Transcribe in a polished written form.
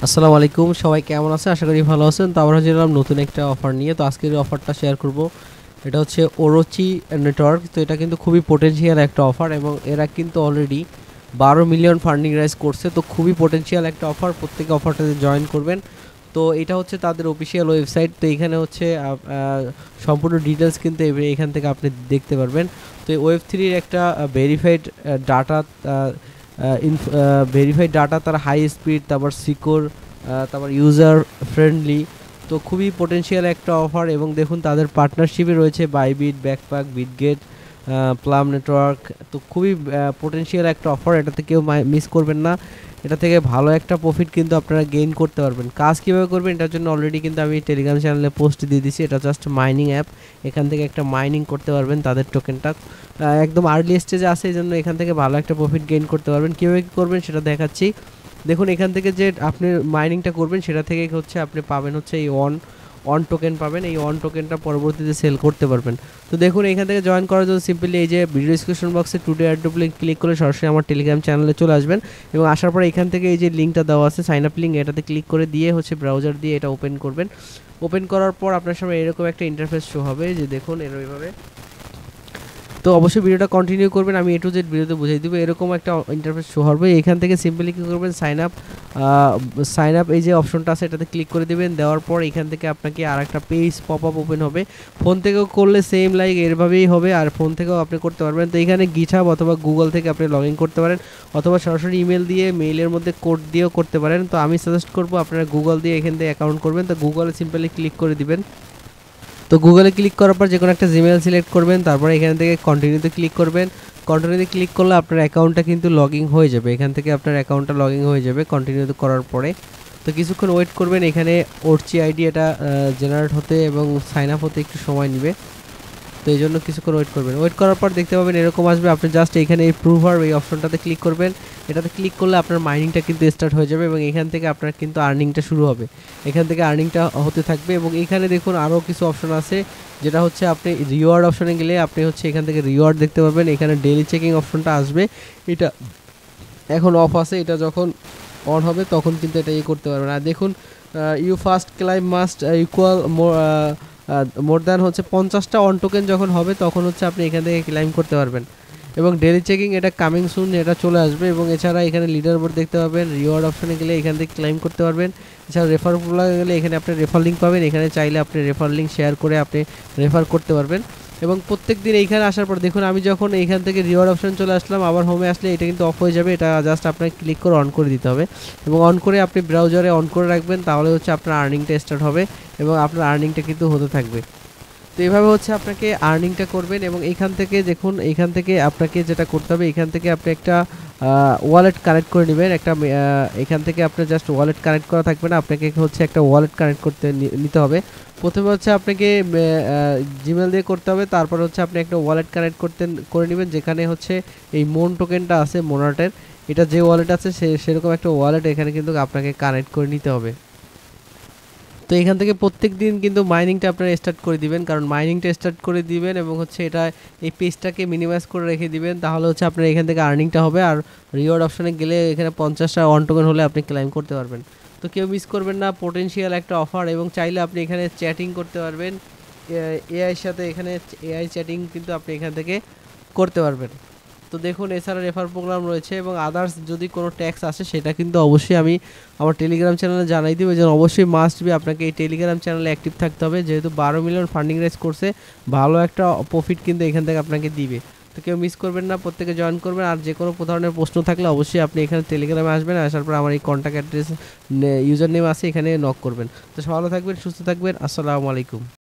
আসসালামু আলাইকুম, সবাই কেমন আছেন? আশা করি ভালো আছেন। তো আমরা যেলাম নতুন একটা অফার নিয়ে। তো আজকের অফারটা শেয়ার করব। এটা হচ্ছে ওরোচি নেটওয়ার্ক। তো এটা কিন্তু খুবই পোটেনশিয়াল একটা অফার এবং এরা কিন্তু অলরেডি 12 মিলিয়ন ফান্ডিং রাইজ করছে। তো খুবই পোটেনশিয়াল একটা অফার, প্রত্যেকে অফারটাতে জয়েন করবেন। তো এটা হচ্ছে তাদের অফিসিয়াল ওয়েবসাইট। তো এখানে হচ্ছে সম্পূর্ণ ডিটেলস কিন্তু এখান থেকে আপনি দেখতে পারবেন। তো ওয়েব3-র একটা ডাটা ভেরিফাইড ডাটা, তার হাই স্পিড, তারপর সিকিউর, তারপর ইউজার ফ্রেন্ডলি। তো খুবই পোটেনশিয়াল একটা অফার এবং দেখুন তাদের পার্টনারশিপে রয়েছে Bybit, backpack, Bitget, plum network. তো খুবই পোটেনশিয়াল একটা অফার, এটাতে কেউ মিস করবেন না। এটা থেকে ভালো একটা প্রফিট কিন্তু আপনারা গেইন করতে পারবেন। কাজ কীভাবে করবেন এটার জন্য অলরেডি কিন্তু আমি টেলিগ্রাম চ্যানেলে পোস্ট দিয়ে দিচ্ছি। এটা জাস্ট মাইনিং অ্যাপ, এখান থেকে একটা মাইনিং করতে পারবেন তাদের টোকেনটা। একদম আর্লি স্টেজে আসে, এই জন্য এখান থেকে ভালো একটা প্রফিট গেইন করতে পারবেন। কীভাবে কী করবেন সেটা দেখাচ্ছি। দেখুন এখান থেকে যে আপনি মাইনিংটা করবেন সেটা থেকে হচ্ছে আপনি পাবেন হচ্ছে এই অন টোকেন পাবেন। এই অন টোকেনটা পরবর্তীতে সেল করতে পারবেন। তো দেখুন এখান থেকে জয়েন করার জন্য সিম্পলি এই যে ভিডিও ডিসক্রিপশন বক্সে টুডে অ্যাড্রপ লিঙ্ক ক্লিক করে সরাসরি আমার টেলিগ্রাম চ্যানেলে চলে আসবেন এবং আসার পরে এখান থেকে এই যে লিঙ্কটা দেওয়া আছে সাইন আপ লিঙ্ক, এটাতে ক্লিক করে দিয়ে হচ্ছে ব্রাউজার দিয়ে এটা ওপেন করবেন। ওপেন করার পর আপনার সামনে এরকম একটা ইন্টারফেস শো হবে, যে দেখুন এরকমভাবে। তো অবশ্যই ভিডিওটা কন্টিনিউ করবেন, আমি A to Z ভিডিওতে বুঝিয়ে দিব। এরকম একটা ইন্টারফেস শো হবে। এখান থেকে সিম্পলি কী করবেন, সাইন আপ এই যে অপশনটা আছে এটাতে ক্লিক করে দেবেন। দেওয়ার পর এখান থেকে আপনাকে আর একটা পেজ পপ আপ ওপেন হবে। ফোন থেকেও করলে সেম লাইক এরভাবেই হবে, আর ফোন থেকেও আপনি করতে পারবেন। তো এখানে গিটহাব অথবা গুগল থেকে আপনি লগ ইন করতে পারেন, অথবা সরাসরি ইমেল দিয়ে মেইলের মধ্যে কোড দিয়েও করতে পারেন। তো আমি সাজেস্ট করবো আপনারা গুগল দিয়ে এখান থেকে অ্যাকাউন্ট করবেন। তো গুগলে সিম্পলি ক্লিক করে দিবেন। তো গুগলে ক্লিক করার পর যে কোনো একটা জিমেল সিলেক্ট করবেন, তারপরে এখান থেকে কন্টিনিউতে ক্লিক করবেন। কন্টিনিউতে ক্লিক করলে আপনার অ্যাকাউন্টটা কিন্তু লগ ইন হয়ে যাবে। এখান থেকে আপনার অ্যাকাউন্টটা লগ ইন হয়ে যাবে কন্টিনিউতে করার পরে। তো কিছুক্ষণ ওয়েট করবেন। এখানে ওরচি আইডি এটা জেনারেট হতে এবং সাইন আপ হতে একটু সময় নেবে। তো এই জন্য কিছুক্ষণ ওয়েট করবেন। ওয়েট করার পর দেখতে পাবেন এরকম আসবে। আপনি জাস্ট এখানে এই প্রুভার এই অপশনটাতে ক্লিক করবেন। এটাতে ক্লিক করলে আপনার মাইনিংটা কিন্তু স্টার্ট হয়ে যাবে এবং এখান থেকে আপনার কিন্তু আর্নিংটা শুরু হবে। এখান থেকে আর্নিংটা হতে থাকবে এবং এখানে দেখুন আরও কিছু অপশন আছে, যেটা হচ্ছে আপনি রিওয়ার্ড অপশনে গেলে আপনি হচ্ছে এখান থেকে রিওয়ার্ড দেখতে পাবেন। এখানে ডেইলি চেকিং অপশনটা আসবে, এটা এখন অফ আছে। এটা যখন অন হবে তখন কিন্তু এটা করতে পারবেন। আর দেখুন you first claim must equal more than হচ্ছে 50টা অন টোকেন যখন হবে তখন হচ্ছে আপনি এখান থেকে ক্লাইম করতে পারবেন। এবং ডেলি চেকিং এটা কামিং সুন, এটা চলে আসবে। এবং এছাড়া এখানে লিডার বোর্ড দেখতে পাবেন। রিওয়ার্ড অপশনে গেলে এখান থেকে ক্লাইম করতে পারবেন। এছাড়া রেফার গেলে এখানে আপনি রেফার লিঙ্ক পাবেন। এখানে চাইলে আপনি রেফার লিঙ্ক শেয়ার করে আপনি রেফার করতে পারবেন। এবং প্রত্যেক দিন এইখানে আসার পর দেখুন আমি যখন এইখান থেকে রিওয়ার্ড অপশন চলে আসলাম, আবার হোমে আসলে এটা কিন্তু অফ হয়ে যাবে। এটা জাস্ট আপনাকে ক্লিক করে অন করে দিতে হবে এবং অন করে আপনি ব্রাউজারে অন করে রাখবেন, তাহলে হচ্ছে আপনার আর্নিংটা স্টার্ট হবে এবং আপনার আর্নিংটা কিন্তু হতে থাকবে। তো এইভাবে হচ্ছে আপনাকে আর্নিংটা করবেন। এবং এইখান থেকে দেখুন, এইখান থেকে আপনাকে যেটা করতে হবে, এখান থেকে আপনি একটা ওয়ালেট কানেক্ট করে নেবেন। এখান থেকে আপনার জাস্ট ওয়ালেট কানেক্ট করা থাকবে না, আপনাকে হচ্ছে একটা ওয়ালেট কানেক্ট করতে নিতে হবে। প্রথমে হচ্ছে আপনাকে জিমেল দিয়ে করতে হবে, তারপর হচ্ছে আপনি একটা ওয়ালেট কানেক্ট করে নেবেন, যেখানে হচ্ছে এই মোন টোকেনটা আছে মোনাটের। এটা যে ওয়ালেট আছে সেরকম একটা ওয়ালেট এখানে কিন্তু আপনাকে কানেক্ট করে নিতে হবে। তো এখান থেকে প্রত্যেক দিন কিন্তু মাইনিংটা আপনারা স্টার্ট করে দিবেন, কারণ মাইনিংটা স্টার্ট করে দিবেন এবং হচ্ছে এটা এই পেজটাকে মিনিমাইজ করে রেখে দিবেন, তাহলে হচ্ছে আপনার এখান থেকে আর্নিংটা হবে। আর রিওয়ার্ড অপশনে গেলে এখানে 50টা অন টোকেন হলে আপনি ক্লাইম করতে পারবেন। তো কেউ মিস করবেন না, পোটেনশিয়াল একটা অফার। এবং চাইলে আপনি এখানে চ্যাটিং করতে পারবেন এআইয়ের সাথে। এখানে এআই চ্যাটিং কিন্তু আপনি এখান থেকে করতে পারবেন। তো দেখুন এছাড়া রেফার প্রোগ্রাম রয়েছে এবং আদার্স যদি কোনো ট্যাক্স আসে সেটা কিন্তু অবশ্যই আমি আমার টেলিগ্রাম চ্যানেলে জানাই দিব। যেন অবশ্যই মাস্ট বি আপনাকে এই টেলিগ্রাম চ্যানেলে অ্যাক্টিভ থাকতে হবে, যেহেতু 12 মিলিয়ন ফান্ডিং রাইজ করছে, ভালো একটা প্রফিট কিন্তু এখান থেকে আপনাকে দিবে। তো কেউ মিস করবেন না, প্রত্যেকে জয়েন করবেন। আর যে কোনো ধরনের প্রশ্ন থাকলে অবশ্যই আপনি এখানে টেলিগ্রামে আসবেন, আসার পর আমার এই কন্ট্যাক্ট অ্যাড্রেস ইউজার নেম আছে, এখানে নক করবেন। তো ভালো থাকবেন, সুস্থ থাকবেন। আসসালামু আলাইকুম।